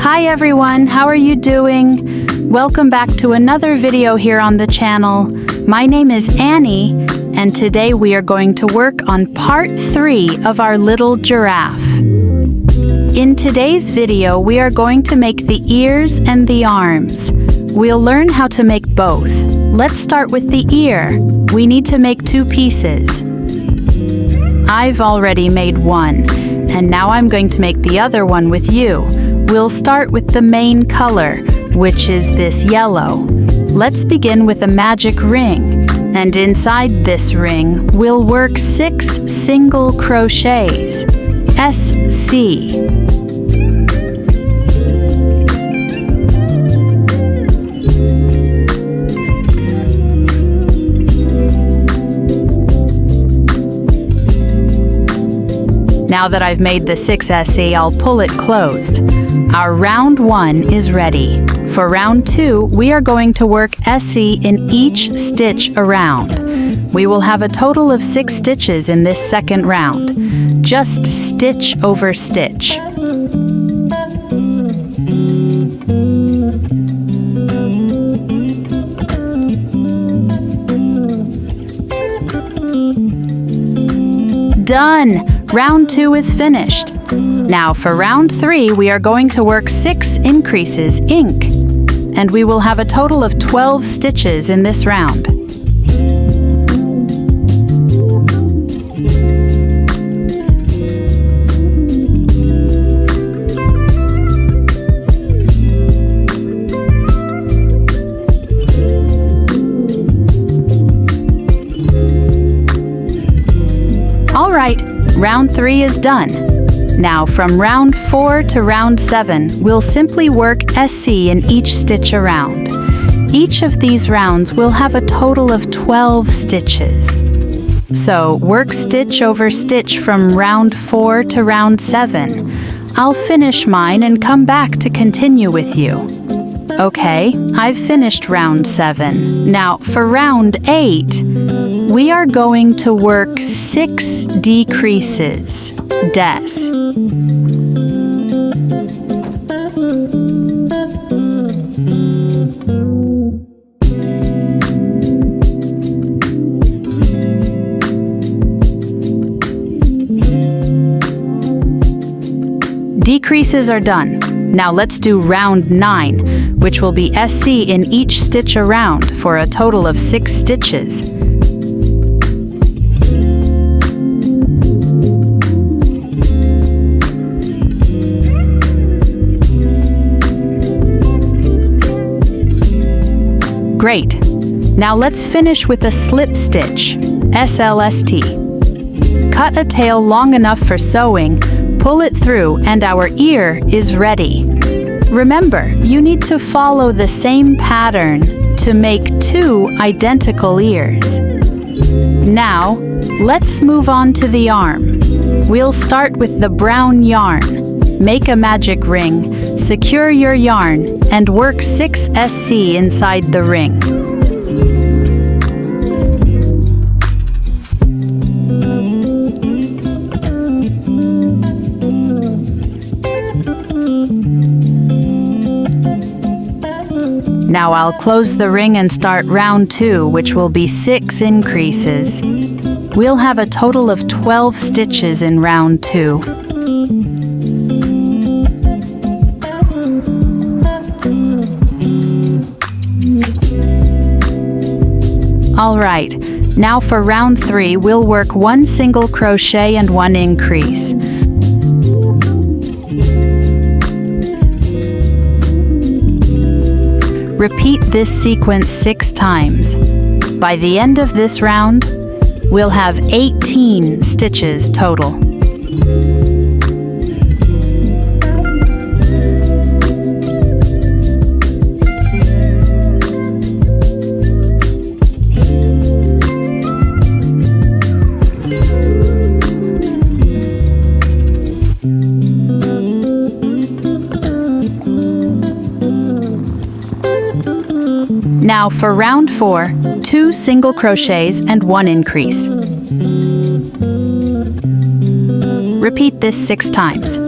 Hi everyone, how are you doing? Welcome back to another video here on the channel. My name is Annie, and today we are going to work on part 3 of our little giraffe. In today's video, we are going to make the ears and the arms. We'll learn how to make both. Let's start with the ear. We need to make 2 pieces. I've already made one, and now I'm going to make the other one with you. We'll start with the main color, which is this yellow. Let's begin with a magic ring, and inside this ring, we'll work 6 single crochets, SC. Now that I've made the 6 SC, I'll pull it closed. Our round 1 is ready. For round 2, we are going to work SC in each stitch around. We will have a total of 6 stitches in this second round. Just stitch over stitch. Done! Round 2 is finished. Now for round 3, we are going to work 6 increases, ink, and we will have a total of 12 stitches in this round. Alright, round 3 is done. Now from round 4 to round 7, we'll simply work SC in each stitch around. Each of these rounds will have a total of 12 stitches. So work stitch over stitch from round 4 to round 7. I'll finish mine and come back to continue with you. Okay, I've finished round 7. Now for round 8, we are going to work 6 decreases, des. Decreases are done. Now let's do round 9, which will be SC in each stitch around for a total of 6 stitches. Great. Now let's finish with a slip stitch, SLST. Cut a tail long enough for sewing, pull it through, and our ear is ready. Remember, you need to follow the same pattern to make 2 identical ears. Now, let's move on to the arm. We'll start with the brown yarn. Make a magic ring, secure your yarn, and work 6 SC inside the ring. Now I'll close the ring and start round 2, which will be 6 increases. We'll have a total of 12 stitches in round 2. Alright, now for round 3, we'll work 1 single crochet and 1 increase. Repeat this sequence 6 times. By the end of this round, we'll have 18 stitches total. Now for round 4, 2 single crochets and 1 increase. Repeat this 6 times.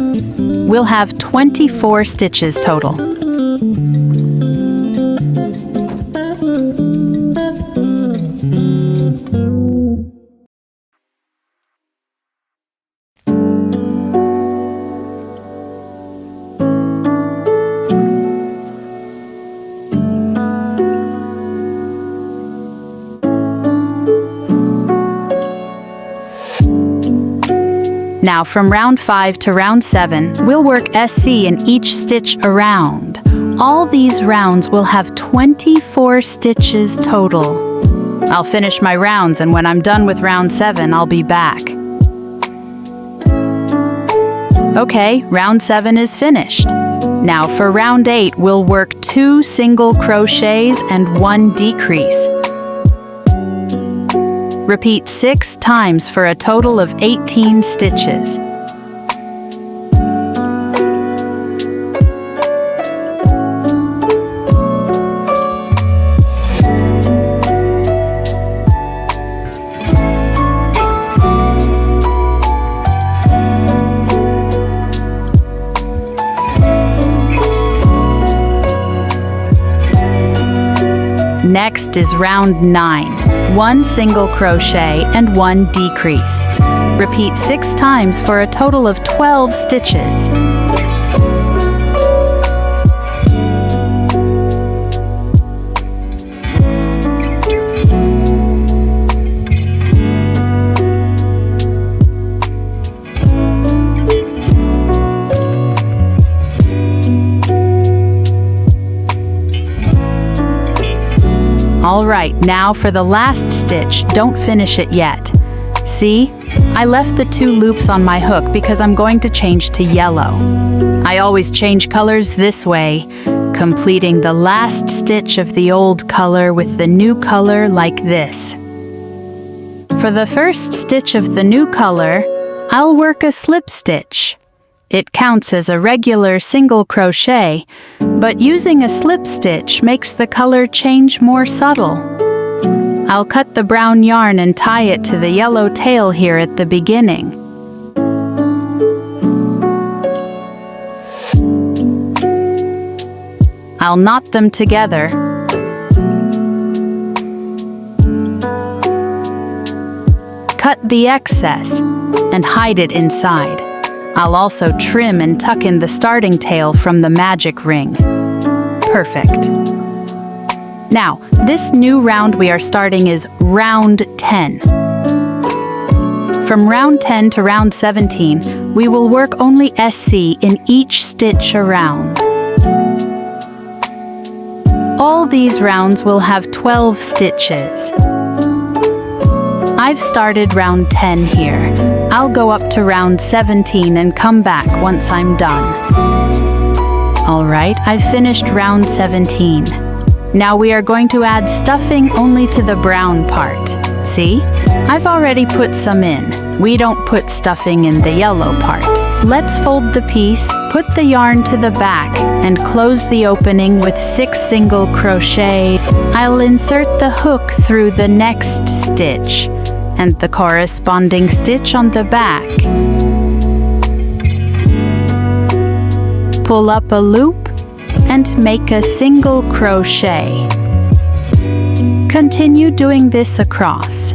We'll have 20 24 stitches total. Now from round 5 to round 7, we'll work SC in each stitch around. All these rounds will have 24 stitches total. I'll finish my rounds, and when I'm done with round 7, I'll be back. Okay, round 7 is finished. Now for round 8, we'll work 2 single crochets and 1 decrease. Repeat 6 times for a total of 18 stitches. Next is round 9. 1 single crochet and 1 decrease. Repeat 6 times for a total of 12 stitches. Alright, now for the last stitch, don't finish it yet. See? I left the 2 loops on my hook because I'm going to change to yellow. I always change colors this way, completing the last stitch of the old color with the new color like this. For the first stitch of the new color, I'll work a slip stitch. It counts as a regular single crochet, but using a slip stitch makes the color change more subtle. I'll cut the brown yarn and tie it to the yellow tail here at the beginning. I'll knot them together. Cut the excess and hide it inside. I'll also trim and tuck in the starting tail from the magic ring. Perfect. Now, this new round we are starting is round 10. From round 10 to round 17, we will work only SC in each stitch around. All these rounds will have 12 stitches. I've started round 10 here. I'll go up to round 17 and come back once I'm done. Alright, I've finished round 17. Now we are going to add stuffing only to the brown part. See? I've already put some in. We don't put stuffing in the yellow part. Let's fold the piece, put the yarn to the back, and close the opening with 6 single crochets. I'll insert the hook through the next stitch and the corresponding stitch on the back. Pull up a loop and make a single crochet. Continue doing this across.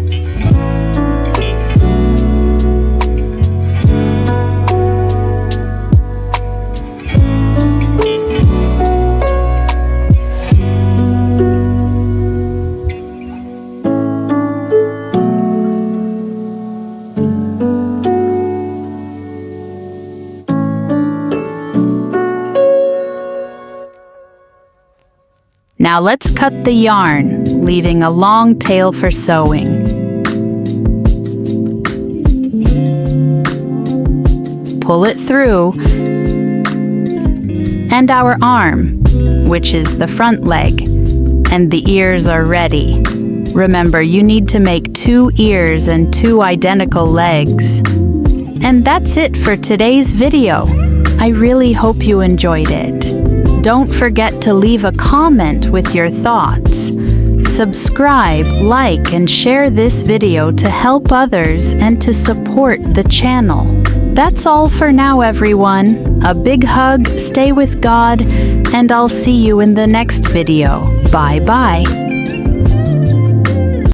Now let's cut the yarn, leaving a long tail for sewing. Pull it through, and our arm, which is the front leg, and the ears are ready. Remember, you need to make 2 ears and 2 identical legs. And that's it for today's video. I really hope you enjoyed it. Don't forget to leave a comment with your thoughts. Subscribe, like, and share this video to help others and to support the channel. That's all for now, everyone. A big hug, stay with God, and I'll see you in the next video. Bye-bye.